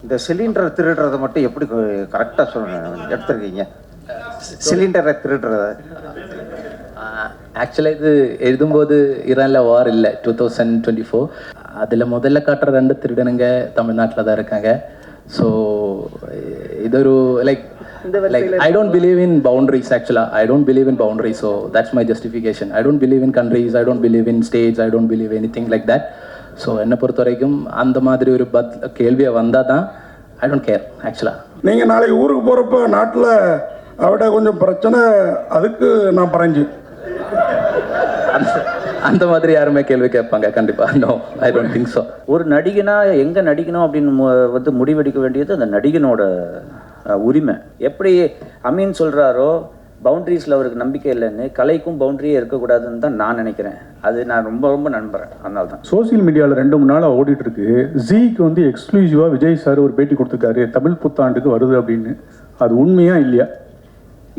இந்த சிலிண்டர் திருடுறதை மட்டும் எப்படி கரெக்டாக எடுத்துருக்கீங்க? சிலிண்டரை திருடுறத ஆக்சுவலாக இது எழுதும்போது ஈரானில் வார் இல்லை 2024. அதில் முதல்ல காட்டுற 2 திருடனுங்க தமிழ்நாட்டில் தான் இருக்காங்க. ஸோ இதொரு like I don't believe in boundaries actually. I don't believe in boundaries, so that's my justification. I don't believe in countries, I don't believe in states, I don't believe anything like that. So என்னை பொறுத்த வரைக்கும் அந்த மாதிரி ஒரு கேள்வியை வந்தால் தான் I don't care actually. நீங்கள் நாளைக்கு ஊருக்கு போகிறப்ப நாட்டில் அவட கொஞ்சம் பிரச்சனை, அதுக்கு நான் பறஞ்சு அந்த மாதிரி யாருமே கேள்வி கேட்பாங்க கண்டிப்பாக? No, I don't think so. ஒரு நடிகனா எங்கே நடிக்கணும் அப்படின்னு முடிவெடுக்க வேண்டியது அந்த நடிகனோட உரிமை. எப்படி அமீன் சொல்கிறாரோ பவுண்ட்ரிஸில் அவருக்கு நம்பிக்கை இல்லைன்னு, கலைக்கும் பவுண்ட்ரியே இருக்கக்கூடாதுன்னு தான் நான் நினைக்கிறேன். அது நான் ரொம்ப நம்புகிறேன். அதனால தான் சோசியல் மீடியாவில் 2-3 நாளாக ஓடிட்டுருக்கு. ஜீக்கு வந்து எக்ஸ்க்ளூசிவாக விஜய் சார் ஒரு பேட்டி கொடுத்துருக்காரு, தமிழ் புத்தாண்டுக்கு வருது அப்படின்னு. அது உண்மையா இல்லையா?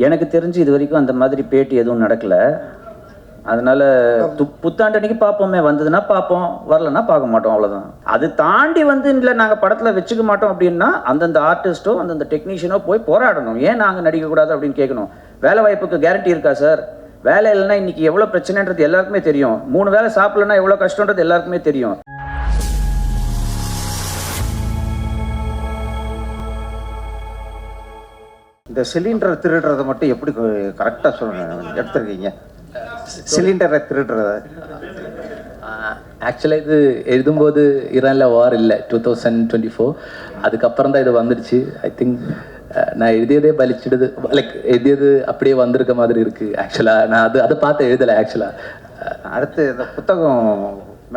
எனக்கு தெரிஞ்சு இது வரைக்கும் அந்த மாதிரி பேட்டி எதுவும் நடக்கலை. அதனால புத்தாண்டு அன்னைக்கு பார்ப்போமே, வந்ததுன்னா பார்ப்போம், வரலன்னா பார்க்க மாட்டோம், அவ்வளோதான். அது தாண்டி இல்லை நாங்கள் படத்தில் வச்சுக்க மாட்டோம் அப்படின்னா அந்தந்த ஆர்டிஸ்ட்டோ அந்தந்த டெக்னீஷியனோ போய் போராடணும். ஏன் நாங்கள் நடிக்கக்கூடாது அப்படின்னு கேட்கணும். வேலை வாய்ப்புக்கு கேரண்டி இருக்கா சார்? வேலை இல்லைன்னா இன்னைக்கு எவ்வளோ பிரச்சனைன்றது எல்லாருக்குமே தெரியும். 3 வேளை சாப்பிடலன்னா எவ்வளோ கஷ்டன்றது எல்லாருக்குமே தெரியும். இந்த சிலிண்டர் திருடுறதை மட்டும் எப்படி கரெக்டாக எடுத்துருக்கீங்க? சிலிண்டரை திருடுறத ஆக்சுவலாக இது எழுதும்போது ஈரானில் வார் இல்லை 2024. அதுக்கப்புறம் தான் இது வந்துடுச்சு. ஐ திங்க் நான் எழுதியதே பலிச்சிடுது, லைக் எழுதியது அப்படியே வந்திருக்க மாதிரி இருக்குது. ஆக்சுவலாக நான் அதை பார்த்து எழுதலை. ஆக்சுவலாக அடுத்து இந்த புத்தகம்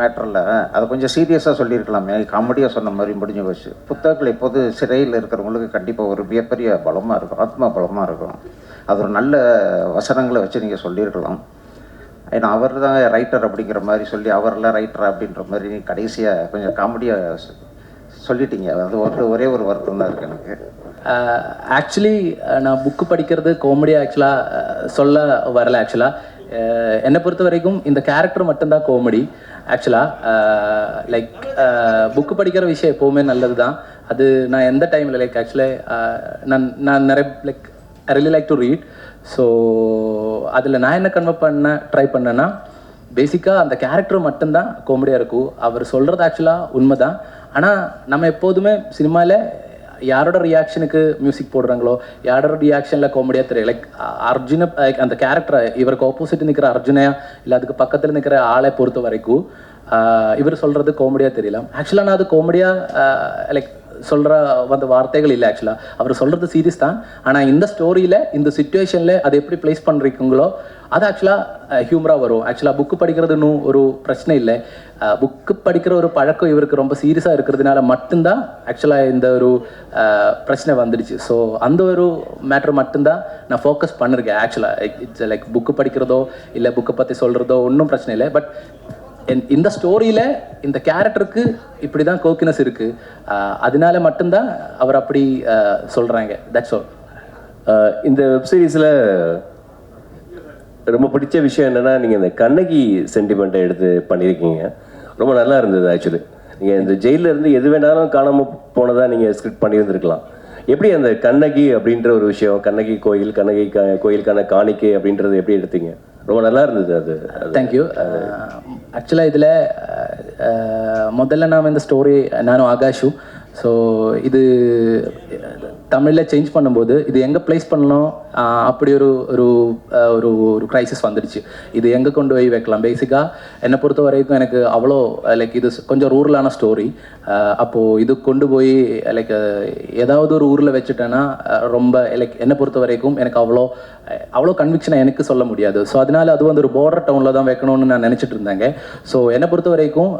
மேட்டரில் அதை கொஞ்சம் சீரியஸாக சொல்லியிருக்கலாமே, காமெடியாக சொன்ன மாதிரி முடிஞ்சு போச்சு. புத்தகங்கள் இப்போது சிறையில் இருக்கிறவங்களுக்கு கண்டிப்பாக ஒரு மிகப்பெரிய பலமாக இருக்கும், ஆத்மா பலமாக இருக்கும். அது ஒரு நல்ல வசனங்களை வச்சு நீங்கள் சொல்லியிருக்கலாம். ஏன்னா அவர் தான் ரைட்டர் அப்படிங்கிற மாதிரி சொல்லி அவரெல்லாம் ரைட்டர் அப்படின்ற மாதிரி நீங்கள் கடைசியாக கொஞ்சம் காமெடியாக சொல்லிட்டீங்க. அது ஒரே ஒரு வருத்தம் தான் இருக்குது எனக்கு. ஆக்சுவலி நான் புக்கு படிக்கிறது காமெடியாக ஆக்சுவலாக சொல்ல வரல. ஆக்சுவலாக என்னை பொறுத்த வரைக்கும் இந்த கேரக்டர் மட்டும்தான் காமெடி. ஆக்சுவலாக லைக் புக்கு படிக்கிற விஷயம் எப்போவுமே நல்லது தான். அது நான் எந்த டைமில் லைக் ஆக்சுவலாக நான் நிறைய like I really like to read. So அதில் நான் என்ன ட்ரை பண்ணேன்னா பேசிக்காக அந்த கேரக்டர் மட்டும்தான் காமெடியாக இருக்கும். அவர் சொல்கிறது ஆக்சுவலாக உண்மை தான். ஆனால் நம்ம எப்போதுமே சினிமாவில் யாரோட ரியாக்ஷனுக்கு மியூசிக் போடுறாங்களோ, யாரோட ரியாக்ஷனில் காமெடியாக தெரியும். லைக் அர்ஜுனை அந்த கேரக்டரை இவருக்கு ஆப்போசிட் நிற்கிற அர்ஜுனையா இல்லை அதுக்கு பக்கத்தில் நிற்கிற ஆளை பொறுத்த வரைக்கும் இவர் சொல்கிறது காமெடியாக தெரியலாம். ஆக்சுவலாக நான் அது காமெடியாக லைக் சொல்கிற வந்த வார்த்தைகள் இல்லை. ஆக்சுவலாக அவர் சொல்கிறது சீரியஸ் தான். ஆனால் இந்த ஸ்டோரியில் இந்த சிச்சுவேஷனில் அதை எப்படி ப்ளேஸ் பண்ணுறீங்களோ அது ஆக்சுவலாக ஹியூமராக வரும். ஆக்சுவலாக புக்கு படிக்கிறதுன்னு ஒரு பிரச்சனை இல்லை. புக்கு படிக்கிற ஒரு பழக்கம் இவருக்கு ரொம்ப சீரியஸாக இருக்கிறதுனால மட்டும்தான் ஆக்சுவலாக இந்த ஒரு பிரச்சனை வந்துடுச்சு. ஸோ அந்த ஒரு மேட்ரு மட்டும்தான் நான் ஃபோக்கஸ் பண்ணிருக்கேன். ஆக்சுவலாக இட்ஸ் லைக் புக்கு படிக்கிறதோ இல்லை புக்கை பற்றி சொல்கிறதோ ஒன்றும் பிரச்சனை இல்லை. பட் இந்த ஸ்டோரியில் இந்த கேரக்டருக்கு இப்படி தான் கோக்கினஸ் இருக்குது. அதனால மட்டும்தான் அவர் அப்படி சொல்கிறாங்க. That's all. இந்த வெப்சீரிஸில் ரொம்ப பிடிச்ச விஷயம் என்னென்னா, நீங்கள் இந்த கண்ணகி சென்டிமெண்ட்டை எடுத்து பண்ணியிருக்கீங்க. ரொம்ப நல்லா இருந்தது. ஆக்சுவலி நீங்கள் இந்த ஜெயிலில் இருந்து எது வேணாலும் காணாமல் போனதாக நீங்கள் ஸ்கிரிப்ட் பண்ணியிருந்துருக்கலாம். எப்படி அந்த கண்ணகி அப்படின்ற ஒரு விஷயம், கண்ணகி கோயில், கண்ணகி கோயிலுக்கான காணிக்கை அப்படின்றது எப்படி எடுத்தீங்க? ரொம்ப நல்லா இருந்தது அது. தேங்க்யூ. ஆக்சுவலாக இதில் முதல்ல நாம் இந்த ஸ்டோரி நானும் ஆகாஷும் ஸோ இது தமிழில் சேஞ்ச் பண்ணும்போது இது எங்கே ப்ளேஸ் பண்ணணும் அப்படி ஒரு ஒரு ஒரு ஒரு க்ரைசிஸ் வந்துடுச்சு. இது எங்கே கொண்டு போய் வைக்கலாம்? பேசிக்காக என்னை பொறுத்த வரைக்கும் எனக்கு அவ்வளோ லைக் இது கொஞ்சம் ரூரலான ஸ்டோரி. அப்போது இது கொண்டு போய் லைக் ஏதாவது ஒரு ஊரில் வச்சுட்டேன்னா ரொம்ப லைக் என்னை பொறுத்த வரைக்கும் எனக்கு அவ்வளோ கன்விக்ஷனை எனக்கு சொல்ல முடியாது. ஸோ அதனால அது வந்து ஒரு பார்டர் டவுனில் தான் வைக்கணும்னு நான் நினச்சிட்டு இருந்தாங்க. ஸோ என்னை பொறுத்த வரைக்கும்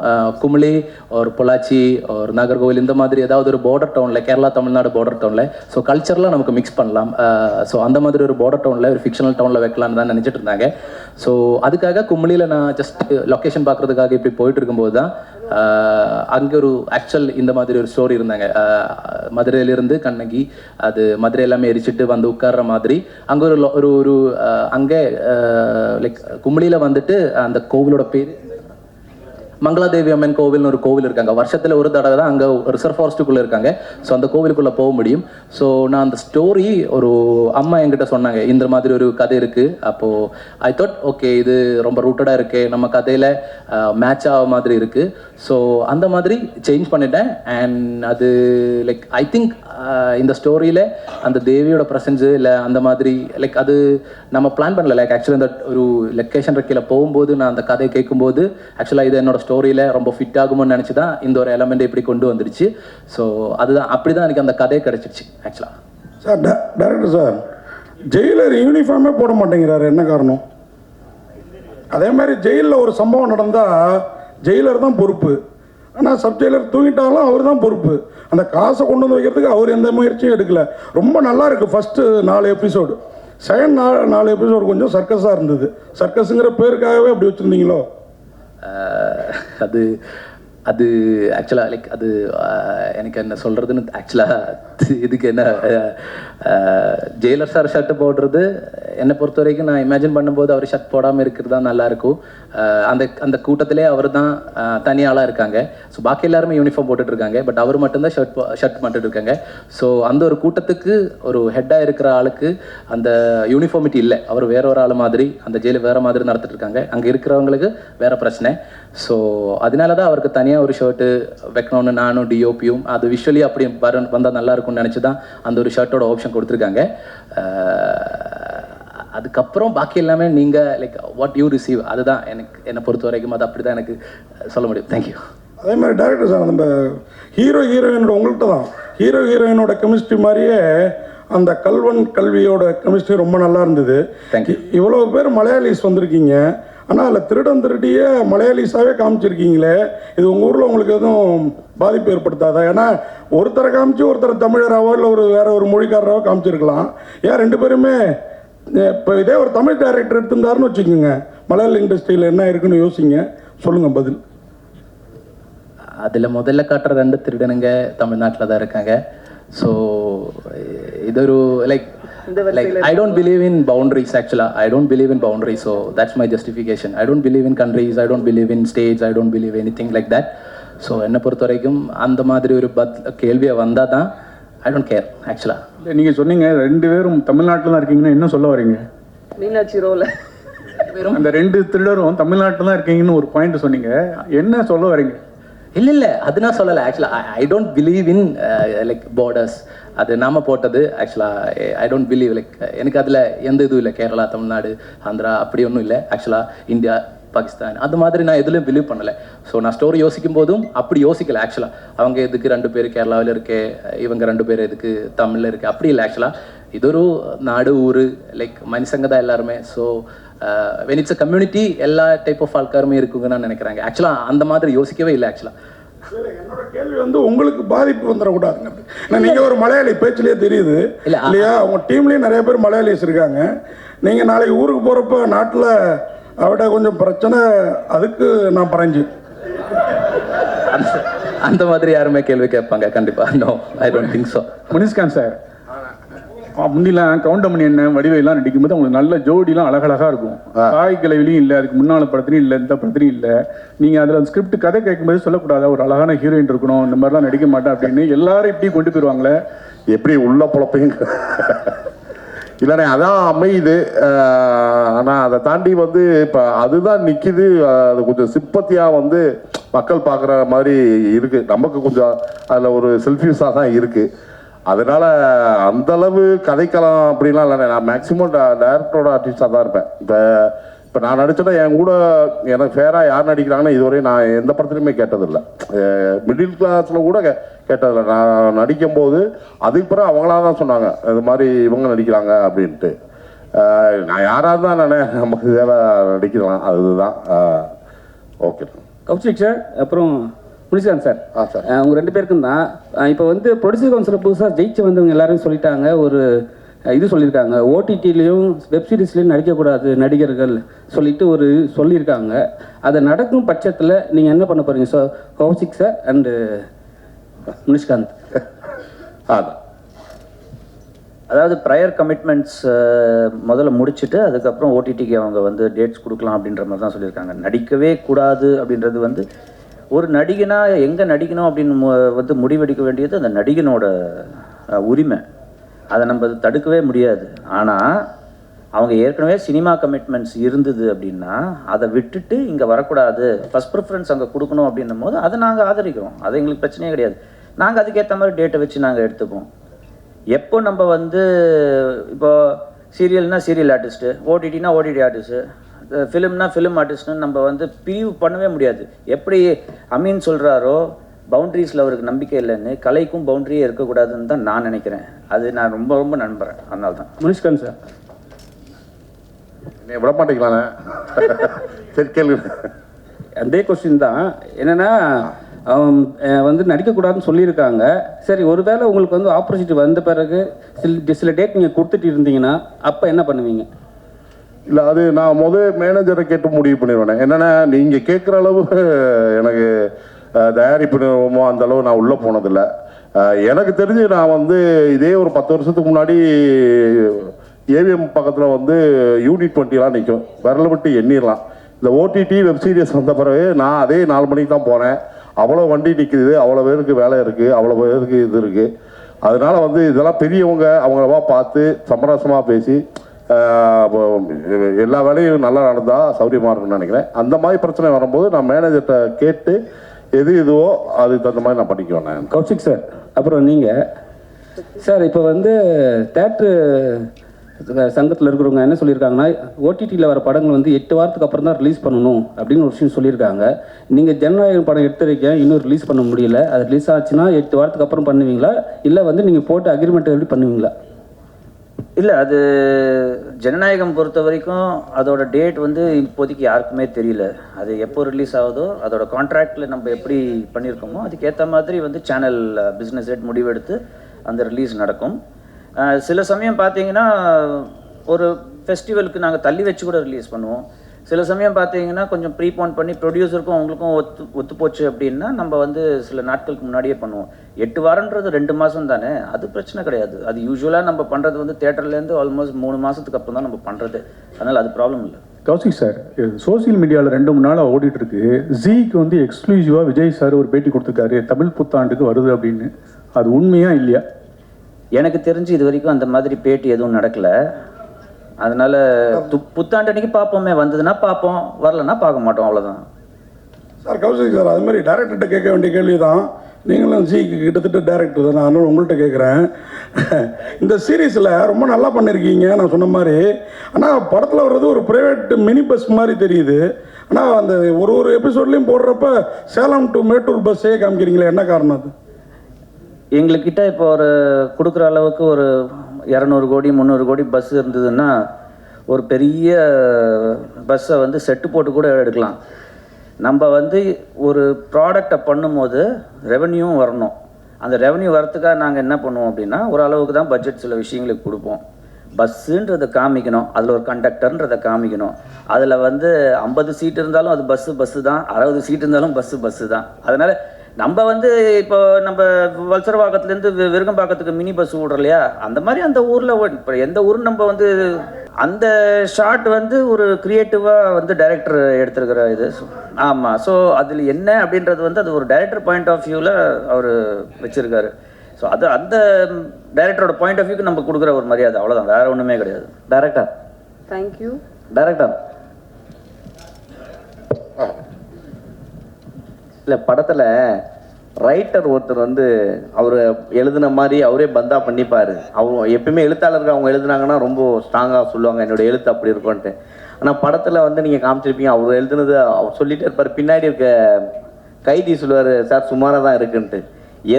குமிளி ஒரு பொள்ளாச்சி ஒரு நாகர்கோவில் இந்த மாதிரி ஏதாவது ஒரு பார்டர் டவுனில், கேரளா தமிழ்நாடு பார்டர் டவுனில் ஸோ கல்ச்சர்லாம் நமக்கு மிக்ஸ் பண்ணலாம். ஸோ அந்த மாதிரி ஒரு பார்டர் டவுனில் ஒரு ஃபிக்ஷனல் டவுனில் வைக்கலான்னு தான் நினச்சிட்டு இருந்தாங்க. ஸோ அதுக்காக குமிளியில் நான் ஜஸ்ட் லொக்கேஷன் பார்க்குறதுக்காக இப்படி போயிட்டு இருக்கும்போது தான் அங்கே ஒரு ஆக்சுவல் இந்த மாதிரி ஒரு ஸ்டோரி இருந்தாங்க. மதுரையிலிருந்து கண்ணகி அது மதுரை எல்லாமே எரிச்சிட்டு வந்து உட்கார்ற மாதிரி அங்கே ஒரு ஒரு அங்கே லைக் குமிளியில் வந்துட்டு அந்த கோவிலோட பேர் மங்களாதேவி அம்மன் கோவில்னு ஒரு கோவில் இருக்காங்க. வருஷத்தில் ஒரு தடவை தான் அங்கே ரிசர்வ் ஃபாரஸ்ட்டுக்குள்ளே இருக்காங்க. ஸோ அந்த கோவிலுக்குள்ளே போக முடியும். ஸோ நான் அந்த ஸ்டோரி ஒரு அம்மா என்கிட்ட சொன்னாங்க, இந்த மாதிரி ஒரு கதை இருக்குது. அப்போது ஐ தாட் ஓகே, இது ரொம்ப ரூட்டடாக இருக்குது, நம்ம கதையில் மேட்ச் ஆக மாதிரி இருக்குது. ஸோ அந்த மாதிரி சேஞ்ச் பண்ணிட்டேன். அண்ட் அது லைக் ஐ திங்க் இந்த ஸ்டோரியில் அந்த தேவியோட ப்ரெசன்ஸு இல்லை அந்த மாதிரி லைக் அது நம்ம பிளான் பண்ணல. லைக் ஆக்சுவலி அந்த ஒரு லொக்கேஷன் இருக்கையில் போகும்போது நான் அந்த கதையை கேட்கும்போது ஆக்சுவலாக இது என்னோட ஸ்டோரியில் ரொம்ப ஃபிட் ஆகும்னு நினச்சி தான் இந்த ஒரு எலமெண்ட் இப்படி கொண்டு வந்துருச்சு. ஸோ அதுதான் அப்படி தான் எனக்கு அந்த கதையை கிடச்சிருச்சு ஆக்சுவலாக. சார் டைரக்டர் சார், ஜெயிலர் யூனிஃபார்மே போட மாட்டேங்கிறாரு, என்ன காரணம்? அதே மாதிரி ஜெயிலில் ஒரு சம்பவம் நடந்தால் ஜெயிலர் தான் பொறுப்பு, ஆனால் சப் ஜெயிலர் தூங்கிட்டாலும் அவர் தான் பொறுப்பு. அந்த காசை கொண்டு வந்து வைக்கிறதுக்கு அவர் எந்த முயற்சியும் எடுக்கல. ரொம்ப நல்லா இருக்குது ஃபஸ்ட்டு 4 எபிசோடு. செகண்ட் 4 எபிசோடு கொஞ்சம் சர்க்கஸாக இருந்தது. சர்க்கஸுங்கிற பேருக்காகவே அப்படி வச்சுருந்தீங்களோ? அது அது ஆக்சுவலாக லைக் அது எனக்கு என்ன சொல்கிறதுன்னு ஆக்சுவலாக இதுக்கு என்ன ஜெயிலர் சார் ஷர்ட்டு போடுறது என்னை பொறுத்த வரைக்கும் நான் இமேஜின் பண்ணும்போது அவர் ஷர்ட் போடாமல் இருக்கிறது தான் நல்லாயிருக்கும். அந்த அந்த கூட்டத்திலே அவர் தான் தனியாளாக இருக்காங்க. ஸோ பாக்கி எல்லாருமே யூனிஃபார்ம் போட்டுட்ருக்காங்க, பட் அவர் மட்டும்தான் ஷர்ட் மட்டும் இருக்காங்க. ஸோ அந்த ஒரு கூட்டத்துக்கு ஒரு ஹெட்டாக இருக்கிற ஆளுக்கு அந்த யூனிஃபார்மிட்டி இல்லை. அவர் வேற ஒரு ஆள் மாதிரி அந்த ஜெயிலை வேறு மாதிரி நடத்திட்டு இருக்காங்க. அங்கே இருக்கிறவங்களுக்கு வேறு பிரச்சனை. ஸோ அதனால தான் அவருக்கு தனியாக ஒரு ஷர்ட்டு வைக்கணும்னு நானும் டிஓபியும் அது விஷுவலி அப்படி வந்தால் நல்லா இருக்கும்னு நினச்சி தான் அந்த ஒரு ஷர்ட்டோட ஆப்ஷன் கொடுத்துருக்காங்க. அதுக்கப்புறம் பாக்கி எல்லாமே நீங்கள் லைக் வாட் யூ ரிசீவ் அதுதான் என்னை பொறுத்த வரைக்கும் அது அப்படி தான் எனக்கு சொல்ல முடியும். தேங்க்யூ. அதே மாதிரி டைரக்டர் சார், நம்ம ஹீரோயினோட உங்கள்கிட்ட தான் ஹீரோயினோட கெமிஸ்ட்ரி மாதிரியே அந்த கல்வியோட கெமிஸ்ட்ரி ரொம்ப நல்லா இருந்தது. இவ்வளோ பேர் மலையாளிஸ் வந்திருக்கீங்க, ஆனால் அதில் திருடிய மலையாளிஸாகவே காமிச்சிருக்கீங்களே, இது உங்கள் ஊரில் உங்களுக்கு எதுவும் பாதிப்பு ஏற்படுத்தாதா? ஏன்னா ஒருத்தரை காமிச்சு ஒருத்தர் தமிழராவோ இல்லை வேற ஒரு மொழிக்காரராவோ காமிச்சிருக்கலாம். ஏன் 2 பேருமே இப்போ இதே ஒரு தமிழ் டைரக்டர் எடுத்திருந்தாருன்னு வச்சுக்கோங்க, மலையாள இண்டஸ்ட்ரியில் என்ன இருக்குன்னு யோசிங்க, சொல்லுங்கள் பதில். அதில் முதல்ல காட்டுற 2 திருடனுங்க தமிழ்நாட்டில் தான் இருக்காங்க. ஸோ இது ஒரு like I don't believe in boundaries actually. I don't believe in boundaries, so that's my justification. I don't believe in countries, I don't believe in states, I don't believe anything like that. So என்னை பொறுத்த வரைக்கும் அந்த மாதிரி ஒரு கேள்வியை வந்தால் தான் I don't care actually. இல்லை, நீங்கள் சொன்னீங்க 2 பேரும் தமிழ்நாட்டில் தான் இருக்கீங்கன்னு என்ன சொல்ல வரீங்க? மீனாட்சி ரோல அந்த 2 திருடரும் தமிழ்நாட்டில் தான் இருக்கீங்கன்னு ஒரு பாயிண்ட் சொன்னீங்க, என்ன சொல்ல வரீங்க? இல்லை அது நான் சொல்லலை ஆக்சுவலாக. I don't believe in like borders. அது நாம போட்டது ஆக்சுவலாக. ஐ டோன்ட் பிலீவ் லைக் எனக்கு அதில் எந்த இதுவும் இல்லை. கேரளா, தமிழ்நாடு, ஆந்திரா அப்படி ஒன்றும் இல்லை ஆக்சுவலாக. இந்தியா, பாகிஸ்தான் அது மாதிரி நான் எதுலையும் பிலீவ் பண்ணலை. ஸோ நான் ஸ்டோரி யோசிக்கும் போதும் அப்படி யோசிக்கலை ஆக்சுவலாக. அவங்க எதுக்கு 2 பேர் கேரளாவில் இருக்கே, இவங்க 2 பேர் எதுக்கு தமிழில் இருக்குது அப்படி இல்லை ஆக்சுவலாக. இது ஒரு நாடு, ஊர், லைக் மனுஷங்க தான் எல்லாருமே. So when it's a community எல்லா டைப் ஆஃப் ஆட்காருமே இருக்குங்கன்னு நான் நினைக்கிறாங்க ஆக்சுவலாக. அந்த மாதிரி யோசிக்கவே இல்லை ஆக்சுவலாக. என்னோட கேள்வி வந்து உங்களுக்கு பாதிப்பு வந்துடக்கூடாதுங்க. நீங்கள் ஒரு மலையாளி பேச்சிலேயே தெரியுது இல்லையா? உங்கள் டீம்லேயும் நிறைய பேர் மலையாளிஸ் இருக்காங்க. நீங்கள் நாளைக்கு ஊருக்கு போகிறப்ப நாட்டில் அவட கொஞ்சம் பிரச்சனை, அதுக்கு நான் பறஞ்சு அந்த மாதிரி யாருமே கேள்வி கேட்பாங்க கண்டிப்பாக? No, I don't think so. Munishkanth sir, முன்னிலாம் கவுண்டமணி என்ன வடிவையெல்லாம் நடிக்கும்போது அவங்களுக்கு நல்ல ஜோடிலாம் அழகழகாக இருக்கும். தாய் கிழவிலையும் இல்லை, அதுக்கு முன்னால் படத்துலையும் இல்லை, இந்த படத்துலையும் இல்லை. நீங்கள் அதில் ஸ்கிரிப்ட் கதை கேட்கும்போது சொல்லக்கூடாதா ஒரு அழகான ஹீரோயின் இருக்கணும், இந்த மாதிரிலாம் நடிக்க மாட்டேன் அப்படின்னு எல்லாரும் இப்படி கொண்டு போயிடுவாங்களே? எப்படி உள்ள பொழப்பையும் இல்லைண்ணே, அதான் அமையுது. ஆனால் அதை தாண்டி வந்து இப்போ அதுதான் நிற்கிது. அது கொஞ்சம் சிம்பத்தியாக வந்து மக்கள் பார்க்குற மாதிரி இருக்குது. நமக்கு கொஞ்சம் அதில் ஒரு செல்ஃபியூஸாக தான் இருக்குது. அதனால அந்தளவு கதைக்கலாம் அப்படிலாம் இல்லைண்ணே. நான் மேக்ஸிமம் டைரக்டரோட ஆர்டிஸ்டாக தான் இருப்பேன். இப்போ நான் நடிச்சேன்னா என் கூட எனக்கு ஃபேராக யார் நடிக்கிறாங்கன்னு இதுவரை நான் எந்த படத்துலையுமே கேட்டதில்லை. மிடில் கிளாஸில் கூட கேட்டதில்லை. நான் நடிக்கும்போது அதுக்கு பிறகு அவங்களா தான் சொன்னாங்க இது மாதிரி இவங்க நடிக்கிறாங்க அப்படின்ட்டு. நான் யாராக தான் நானே நமக்கு தேவை நடிக்கலாம், அதுதான். ஓகே கௌஷிக் சார், அப்புறம் முனிஷ்காந்த் சார், சார் அவங்க 2 பேருக்கும் தான். இப்போ வந்து ப்ரொடியூசர் கவுன்சில் புதுசாக ஜெயிச்சு வந்தவங்க எல்லாரும் சொல்லிட்டாங்க, ஒரு இது சொல்லியிருக்காங்க, ஓடிடிலையும் வெப்சீரிஸ்லையும் நடிக்கக்கூடாது நடிகர்கள் சொல்லிட்டு ஒரு சொல்லியிருக்காங்க. அது நடக்கும் பட்சத்தில் நீங்கள் என்ன பண்ண போகிறீங்க? So Kaushik sir and Munishkanth. அதாவது ப்ரையர் கமிட்மெண்ட்ஸ் முதல்ல முடிச்சுட்டு அதுக்கப்புறம் ஓடிடிக்கு அவங்க வந்து டேட்ஸ் கொடுக்கலாம் அப்படின்ற மாதிரி தான் சொல்லியிருக்காங்க. நடிக்கவே கூடாது அப்படின்றது வந்து ஒரு நடிகனா எங்கே நடிக்கணும் அப்படின்னு வந்து முடிவெடுக்க வேண்டியது அந்த நடிகனோட உரிமை. அதை நம்ம தடுக்கவே முடியாது. ஆனால் அவங்க ஏற்கனவே சினிமா கமிட்மெண்ட்ஸ் இருந்தது அப்படின்னா அதை விட்டுட்டு இங்கே வரக்கூடாது, ஃபஸ்ட் ப்ரிஃபரன்ஸ் அங்கே கொடுக்கணும் அப்படின்னும் போது அதை நாங்கள் ஆதரிக்கிறோம். அது எங்களுக்கு பிரச்சனையே கிடையாது. நாங்கள் அதுக்கேற்ற மாதிரி டேட்டை வச்சு நாங்கள் எடுத்துப்போம். எப்போ நம்ம வந்து இப்போ சீரியல்னா சீரியல் ஆர்டிஸ்ட்டு, ஓடிடினா ஓடிடி ஆர்டிஸ்ட்டு, ஃபிலிம்னா ஃபிலிம் ஆர்டிஸ்ட்னு நம்ம வந்து பிரிவு பண்ணவே முடியாது. எப்படி அமீன் சொல்கிறாரோ பவுண்ட்ரிஸில் அவருக்கு நம்பிக்கை இல்லைன்னு, கலைக்கும் பவுண்ட்ரியே இருக்கக்கூடாதுன்னு தான் நான் நினைக்கிறேன். அது நான் ரொம்ப ரொம்ப நம்புகிறேன். அதனால தான். முனிஷ்காந்த் சார், என்னை விட மாட்டேங்களாண்ணே? சரி கேள்வி. அதே கொஸ்டின் தான். என்னென்னா அவன் வந்து நடிக்கக்கூடாதுன்னு சொல்லியிருக்காங்க. சரி, ஒருவேளை உங்களுக்கு வந்து ஆப்பர்ச்சுனிட்டி வந்த பிறகு சில டேட் நீங்கள் கொடுத்துட்டு இருந்தீங்கன்னா அப்போ என்ன பண்ணுவீங்க? இல்லை, அது நான் மேனேஜரை கேட்டு முடிவு பண்ணிடுவேன். என்னென்னா நீங்கள் கேட்குற அளவு எனக்கு தயாரிப்பு நிறுவனமோ அந்த அளவு நான் உள்ளே போனதில்லை. எனக்கு தெரிஞ்சு நான் வந்து இதே ஒரு 10 வருஷத்துக்கு முன்னாடி ஏவிஎம் பக்கத்தில் வந்து யூனிட் 20 நிற்கும், விரல விட்டு எண்ணிடலாம். இந்த ஓடிடி வெப் சீரிஸ் வந்த பிறகு நான் அதே 4 மணிக்கு தான் போனேன். அவ்வளோ வண்டி நிற்குது, அவ்வளோ பேருக்கு வேலை இருக்குது, அவ்வளோ பேருக்கு இது இருக்குது. அதனால வந்து இதெல்லாம் பெரியவங்க அவங்களவா பார்த்து சமரசமாக பேசி எல்லா வேலையும் நல்லா நடந்தால் சௌரியமாக இருக்குன்னு நினைக்கிறேன். அந்த மாதிரி பிரச்சனை வரும்போது நான் மேனேஜர்கிட்ட கேட்டு எது இதுவோ அதுக்கு தகுந்த மாதிரி நான் பண்ணிக்குவேன். நான் கௌஷிக் சார், அப்புறம் நீங்கள் சார் இப்போ வந்து தேட்ரு சங்கத்தில் இருக்கிறவங்க என்ன சொல்லியிருக்காங்கன்னா, ஓடிடியில் வர படங்கள் வந்து 8 வாரத்துக்கு அப்புறம் தான் ரிலீஸ் பண்ணணும் அப்படின்னு ஒரு விஷயம் சொல்லியிருக்காங்க. நீங்கள் ஜனநாயகம் படம் எடுத்துருக்கேன், இன்னும் ரிலீஸ் பண்ண முடியல. அது ரிலீஸ் ஆச்சுன்னா 8 வாரத்துக்கு அப்புறம் பண்ணுவீங்களா, இல்லை வந்து நீங்கள் போட்டு அக்ரிமெண்ட் எப்படி பண்ணுவீங்களா? இல்லை, அது ஜனநாயகம் பொறுத்த வரைக்கும் அதோட டேட் வந்து இப்போதைக்கு யாருக்குமே தெரியல. அது எப்போ ரிலீஸ் ஆகுதோ அதோட கான்ட்ராக்டில் நம்ம எப்படி பண்ணியிருக்கோமோ அதுக்கேற்ற மாதிரி வந்து சேனல் பிஸ்னஸ் ஹெட் முடிவெடுத்து அந்த ரிலீஸ் நடக்கும். சில சமயம் பார்த்தீங்கன்னா ஒரு ஃபெஸ்டிவலுக்கு நாங்கள் தள்ளி வச்சு கூட ரிலீஸ் பண்ணுவோம். சில சமயம் பார்த்தீங்கன்னா கொஞ்சம் ப்ரீபோன் பண்ணி ப்ரொடியூசருக்கும் அவங்களுக்கும் ஒத்து போச்சு அப்படின்னா நம்ம வந்து சில நாட்களுக்கு முன்னாடியே பண்ணுவோம். 8 வாரன்றது 2 மாதம் தானே, அது பிரச்சனை கிடையாது. அது யூஸ்வலாக நம்ம பண்ணுறது வந்து தேட்டர்லேருந்து ஆல்மோஸ்ட் 3 மாதத்துக்கு அப்புறம் தான் நம்ம பண்ணுறது. அதனால் அது ப்ராப்ளம் இல்லை. கௌஷிக் சார், சோசியல் மீடியாவில் 2-3 நாள் ஓடிட்டு இருக்கு. ஜீக்கு வந்து எக்ஸ்க்ளூசிவாக விஜய் சார் ஒரு பேட்டி கொடுத்துருக்காரு, தமிழ் புத்தாண்டுக்கு வருது அப்படின்னு. அது உண்மையா இல்லையா? எனக்கு தெரிஞ்சு இது வரைக்கும் அந்த மாதிரி பேட்டி எதுவும் நடக்கலை. அதனால புத்தாண்டு அன்னைக்கு பார்ப்போமே, வந்ததுன்னா பார்ப்போம், வரலன்னா பார்க்க மாட்டோம், அவ்வளோதான். சார் கௌஷிக் சார், அது மாதிரி டேரக்டர்கிட்ட கேட்க வேண்டிய கேள்வி தான். நீங்களும் ஜிக்கு கிட்டத்தட்ட டேரக்டர் தான், அதனால உங்கள்கிட்ட கேட்குறேன். இந்த சீரீஸில் ரொம்ப நல்லா பண்ணியிருக்கீங்க நான் சொன்ன மாதிரி. ஆனால் படத்தில் வர்றது ஒரு ப்ரைவேட் மினி பஸ் மாதிரி தெரியுது. ஆனால் அந்த ஒரு எபிசோட்லேயும் போடுறப்ப சேலம் டு மேட்டூர் பஸ்ஸே காமிக்கிறீங்களே, என்ன காரணம் அது? எங்கள்கிட்ட இப்போ ஒரு கொடுக்குற அளவுக்கு ஒரு 200 கோடி 300 கோடி பஸ் இருந்ததுன்னா ஒரு பெரிய பஸ்ஸை வந்து செட்டு போட்டு கூட எடுக்கலாம். நம்ம வந்து ஒரு ப்ராடக்டை பண்ணும்போது ரெவன்யூவும் வரணும். அந்த ரெவன்யூ வரத்துக்காக நாங்கள் என்ன பண்ணுவோம் அப்படின்னா ஒரு அளவுக்கு தான் பட்ஜெட் சில விஷயங்களுக்கு கொடுப்போம். பஸ்ஸுன்றதை காமிக்கணும், அதில் ஒரு கண்டக்டர்ன்றதை காமிக்கணும். அதில் வந்து 50 சீட் இருந்தாலும் அது பஸ்ஸு தான், 60 சீட் இருந்தாலும் பஸ்ஸு தான். அதனால் நம்ம வந்து இப்போ நம்ம வல்சரவாக்கத்துலேருந்து விருகம்பாக்கத்துக்கு மினி பஸ் விடுறோம் இல்லையா, அந்த மாதிரி அந்த ஊரில் இப்போ எந்த ஊரும் நம்ம வந்து அந்த ஷாட் வந்து ஒரு க்ரியேட்டிவாக வந்து டைரக்டர் எடுத்துருக்கிற இது. ஆமாம். ஸோ அதில் என்ன அப்படின்றது வந்து அது ஒரு டைரக்டர் பாயிண்ட் ஆஃப் வியூவில் அவர் வச்சுருக்காரு. ஸோ அது அந்த டைரக்டரோட பாயிண்ட் ஆஃப் வியூக்கு நம்ம கொடுக்குற ஒரு மரியாதை, அவ்வளோதான், வேறு ஒன்றுமே கிடையாது. Director, thank you. டைரக்டர், இல்லை படத்தில் ரைட்டர் ஒருத்தர் வந்து அவர் எழுதின மாதிரி அவரே பந்தா பண்ணிப்பார். அவங்க எப்பயுமே எழுத்தாளர்கள் அவங்க எழுதுனாங்கன்னா ரொம்ப ஸ்ட்ராங்காக சொல்லுவாங்க, என்னோடய எழுத்து அப்படி இருக்கும்ன்ட்டு. ஆனால் படத்தில் வந்து நீங்கள் காமிச்சிருப்பீங்க, அவர் எழுதுனது அவர் சொல்லிகிட்டே இருப்பார். பின்னாடி இருக்க கைதி சொல்லுவார், சார் சுமாராக தான் இருக்குன்ட்டு.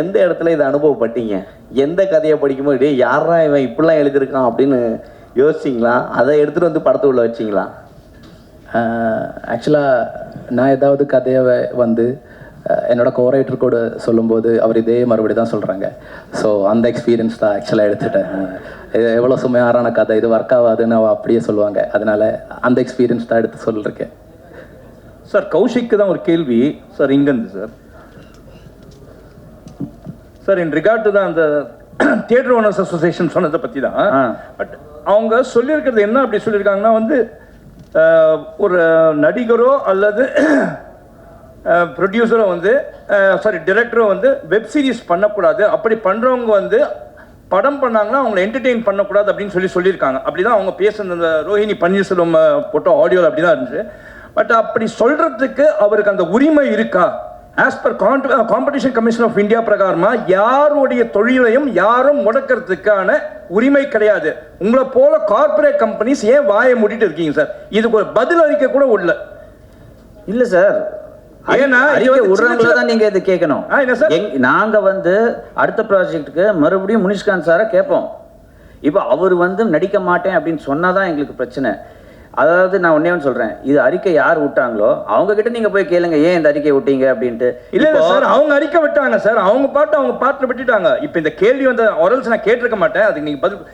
எந்த இடத்துல இதை அனுபவப்பட்டீங்க? எந்த கதையை படிக்கும்போது டே யாரா இவன் இப்படிலாம் எழுதியிருக்கான் அப்படின்னு யோசிச்சிங்களா? அதை எடுத்துகிட்டு வந்து படத்தை உள்ள வச்சிங்களா? ஆக்சுவலாக நான் ஏதாவது கதையை வந்து என்னோட கோரைட்டர் கூட சொல்லும்போது அவர் இதே மறுபடி தான் சொல்கிறாங்க. ஸோ அந்த எக்ஸ்பீரியன்ஸ் தான் ஆக்சுவலாக எடுத்துட்டேன். எவ்வளோ சுமையாரான கதை, இது ஒர்க் ஆகாதுன்னு அவள் அப்படியே சொல்லுவாங்க. அதனால் அந்த எக்ஸ்பீரியன்ஸ் தான் எடுத்து சொல்லியிருக்கேன். சார் கௌஷிக்கு தான் ஒரு கேள்வி சார் இங்கேருந்து sir. Sir in regard to தான் அந்த தியேட்டர் ஓனர்ஸ் அசோசியேஷன் சொன்னதை பற்றி தான். பட் அவங்க சொல்லியிருக்கிறது என்ன அப்படி சொல்லியிருக்காங்கன்னா வந்து ஒரு நடிகரோ அல்லது ப்ரொடியூசரும் வந்து டைரக்டரும் வந்து வெப் சீரிஸ் பண்ணக்கூடாது, அப்படி பண்ணுறவங்க வந்து படம் பண்ணாங்கன்னா அவங்களை என்டர்டெயின் பண்ணக்கூடாது அப்படின்னு சொல்லியிருக்காங்க. அப்படி தான் அவங்க பேசுன அந்த ரோஹிணி பன்னீர்செல்வம் போட்டோ ஆடியோவில் அப்படி தான் இருந்துச்சு. பட் அப்படி சொல்கிறதுக்கு அவருக்கு அந்த உரிமை இருக்கா? As per Competition Commission of India பிரகாரமா யாருடைய தொழிலையும் யாரும் முடக்கிறதுக்கான உரிமை கிடையாது. உங்களை போல கார்பரேட் கம்பெனிஸ் ஏன் வாயை மூடிட்டு இருக்கீங்க சார்? இதுக்கு ஒரு பதில் அளிக்க கூட இல்ல சார். ஏன்னா தான் நீங்க இது கேட்கணும். நாங்க வந்து அடுத்த ப்ராஜெக்ட்டுக்கு மறுபடியும் முனிஷ்காந்த் சாரை கேட்போம். இப்போ அவர் வந்து நடிக்க மாட்டேன் அப்படின்னு சொன்னாதான் எங்களுக்கு பிரச்சனை. அதாவது நான் ஒன்னே ஒன்று சொல்றேன், இது அறிக்கை யார் விட்டாங்களோ அவங்க கிட்ட நீங்க போய் கேளுங்க ஏன் இந்த அறிக்கை விட்டீங்க அப்படின்ட்டு. இல்ல சார், அவங்க அறிக்கை விட்டாங்க சார், அவங்க பாட்டு விட்டுட்டாங்க. இப்போ இந்த கேள்வி வந்து ஒரல்ஸ் நான் கேட்டிருக்க மாட்டேன், அதுக்கு நீங்க பதில்.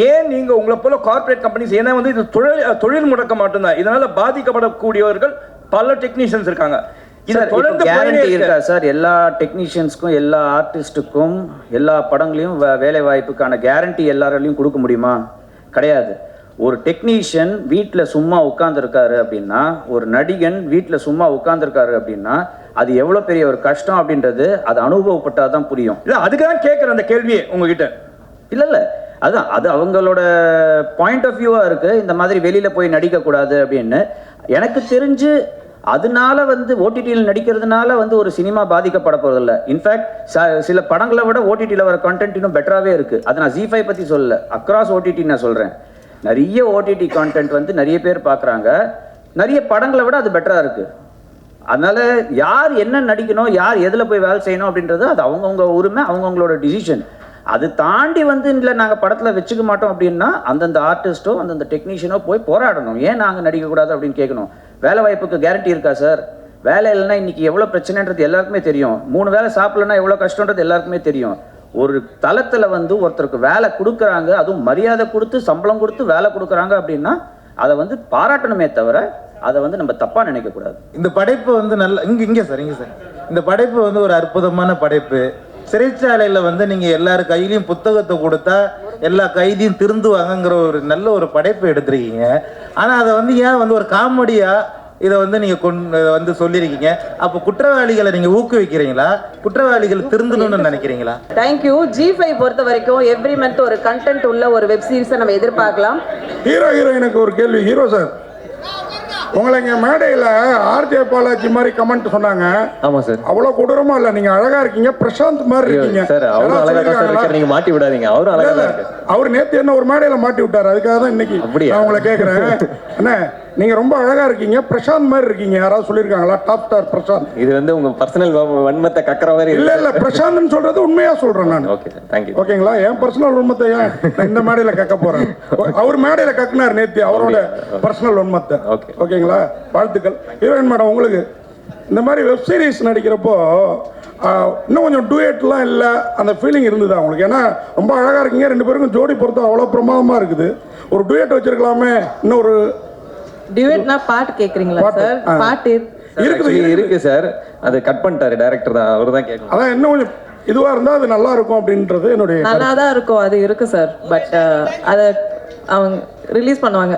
ஏன் நீங்க உங்களை போல கார்பரேட் கம்பெனிஸ், ஏன்னா வந்து இது தொழில் முடக்க மட்டும்தான், இதனால பாதிக்கப்படக்கூடியவர்கள் பல டெக்னீஷியன்ஸ் இருக்காங்க. கேரண்டி இருக்கா சார் எல்லா டெக்னீஷியன்ஸ்க்கும் எல்லா ஆர்டிஸ்டுக்கும் எல்லா படங்களையும் வேலை வாய்ப்புக்கான கேரண்டி எல்லாராலையும் கொடுக்க முடியுமா? கிடையாது. ஒரு டெக்னீஷியன் வீட்டில் சும்மா உட்காந்துருக்காரு அப்படின்னா, ஒரு நடிகன் வீட்டில் சும்மா உட்காந்துருக்காரு அப்படின்னா அது எவ்வளோ பெரிய ஒரு கஷ்டம் அப்படின்றது அது அனுபவப்பட்டால் தான் புரியும். இல்லை, அதுக்கு தான் கேட்குறேன் அந்த கேள்வியே உங்ககிட்ட. இல்லை அதுதான் அது அவங்களோட பாயிண்ட் ஆஃப் வியூவாக இருக்குது. இந்த மாதிரி வெளியில் போய் நடிக்கக்கூடாது அப்படின்னு எனக்கு தெரிஞ்சு அதனால வந்து ஓடிடியில் நடிக்கிறதுனால வந்து ஒரு சினிமா பாதிக்கப்பட போறதில்ல. இன்ஃபேக்ட் சில படங்களை விட ஓடிடியில் வர கண்டென்ட் இன்னும் பெட்டராகவே இருக்குது. அது நான் ZEE5 பற்றி சொல்லல, அக்ராஸ் ஓடிடி நான் சொல்கிறேன். நிறைய ஓடிடி கான்டென்ட் வந்து நிறைய பேர் பார்க்குறாங்க, நிறைய படங்களை விட அது பெட்டராக இருக்குது. அதனால யார் என்ன நடிக்கணும், யார் எதில் போய் வேலை செய்யணும் அப்படின்றது அது அவங்கவுங்க உரிமை, அவங்கவுங்களோட டிசிஷன். அது தாண்டி வந்து இல்லை நாங்கள் படத்தில் வச்சுக்க மாட்டோம் அப்படின்னா அந்தந்த ஆர்டிஸ்ட்டோ அந்தந்த டெக்னீஷியனோ போய் போராடணும். ஏன் நாங்கள் நடிக்கக்கூடாது அப்படின்னு கேட்கணும். வேலை வாய்ப்புக்கு கேரண்டி இருக்கா சார்? வேலை இல்லைன்னா இன்னைக்கு எவ்வளோ பிரச்சனைன்றது எல்லாருக்குமே தெரியும். 3 வேளை சாப்பிடலன்னா எவ்வளோ கஷ்டன்றது எல்லாருக்குமே தெரியும். ஒரு தளத்தில் வந்து ஒருத்தருக்கு வேலை கொடுக்குறாங்க, அதுவும் மரியாதை கொடுத்து சம்பளம் கொடுத்து வேலை கொடுக்குறாங்க அப்படின்னா அதை வந்து பாராட்டணுமே தவிர அதை வந்து நம்ம தப்பாக நினைக்கக்கூடாது. இந்த படைப்பு வந்து நல்ல இங்கே சார் இந்த படைப்பு வந்து ஒரு அற்புதமான படைப்பு. சிறைச்சாலையில் வந்து நீங்கள் எல்லார் கையிலையும் புத்தகத்தை கொடுத்தா எல்லா கைதியும் திருந்துவாங்கங்கிற ஒரு நல்ல ஒரு படைப்பு எடுத்துருக்கீங்க. ஆனால் அதை வந்து ஏன் வந்து ஒரு காமெடியாக இதை வந்து நீங்கள் வந்து சொல்லியிருக்கீங்க. அப்போ குற்றவாளிகளை நீங்கள் ஊக்குவிக்கிறீங்களா, குற்றவாளிகள் திருந்தணும்னு நினைக்கிறீங்களா? தேங்க்யூ. ZEE5 பொறுத்த வரைக்கும் எவ்ரி மந்த் ஒரு கண்டென்ட் உள்ள ஒரு வெப் சீரிஸை நம்ம எதிர்பார்க்கலாம். ஹீரோயினுக்கு ஒரு கேள்வி. ஹீரோ சார், உங்களை இங்க மேடையில் RJ பாலாஜி மாதிரி கமெண்ட் சொன்னாங்க. ஆமா சார். அவ்வளவு கொடூரமா இல்ல, நீங்க அழகா இருக்கீங்க, பிரசாந்த் மாதிரி இருக்கீங்க சார். அவரும் அழகா தான் சார் இருக்காரு, நீங்க மாட்டி விடாதீங்க. அவரும் அழகா தான் இருக்காரு. அவர் நேத்து என்ன ஒரு மேடையில மாட்டி விட்டாரு, அதுக்காக தான் இன்னைக்கு நான் உங்களை கேட்கிறேன். என்ன நீங்க ரொம்ப அழகா இருக்கீங்க, பிரசாந்த் மாதிரி இருக்கீங்க, யாராவது சொல்லிருக்காங்களா? Top star Prashanth. இது வந்து உங்க பர்சனல் வன்மத்தை கக்கற மாதிரி இல்ல பிரசாந்த்னு சொல்றது உண்மையா சொல்றேன் நான். Okay sir, thank you. ஓகேங்களா? என் பர்சனல் உண்மத்தை இந்த மேடையில கக்க போறேன். அவர் மேடையில கக்குனார் நேத்து அவரோட பர்சனல் உண்மத்தை. ஓகேங்களா? வாழ்த்துக்கள். ஹீரோயின் மேடம், உங்களுக்கு இந்த மாதிரி வெப் சீரிஸ் நடிக்கிறப்போ இன்னும் கொஞ்சம் டூயட்லாம் இல்லை, அந்த ஃபீலிங் இருந்தது அவங்களுக்கு? ஏன்னா ரொம்ப அழகா இருக்கீங்க, 2 பேருக்கும் ஜோடி பொறுத்த அவ்வளோ பிரமாதமா இருக்குது. ஒரு டூயட் வச்சிருக்கலாமே. இன்னொரு டியூட்னா பாட்டு கேக்குறீங்களா சார்? பாட்டு இருக்கு சார், அது கட் பண்ணிட்டாரு டைரக்டர் தான், அவர் தான் கேட்கணும். அதான் இன்னும் கொஞ்சம் இதுவா இருந்தா அது நல்லா இருக்கும் அப்படின்றது என்னுடைய. நல்லா தான் இருக்கும், அது இருக்கு சார். பட் அதை அவங்க ரிலீஸ் பண்ணுவாங்க.